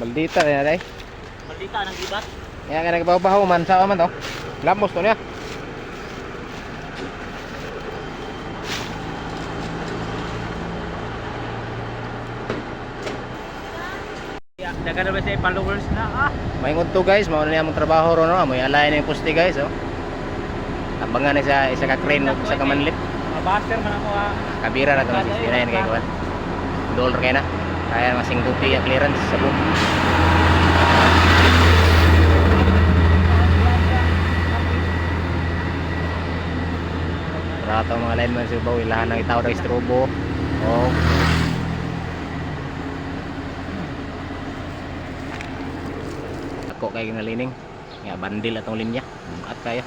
Maldita na day. Maldita ng ibat. Kaya ka nagbabaho man sa man to. Lamos to niya. Dagan na ba sa followers na Maingon to guys, mao na among trabaho ro no. Amoy alay na yung poste guys oh. Abangan na sa isa ka crane o sa kamanlit. mga butter man ako Kabira na to 69 kay kuan. $1 kay na. Kaya masing duty clearance sa book. Rato mga lineman sa Subaw, ilahan ng itaw ng strobo. Oh. Ako kay nalining. Ya bandil atong linya. At kaya.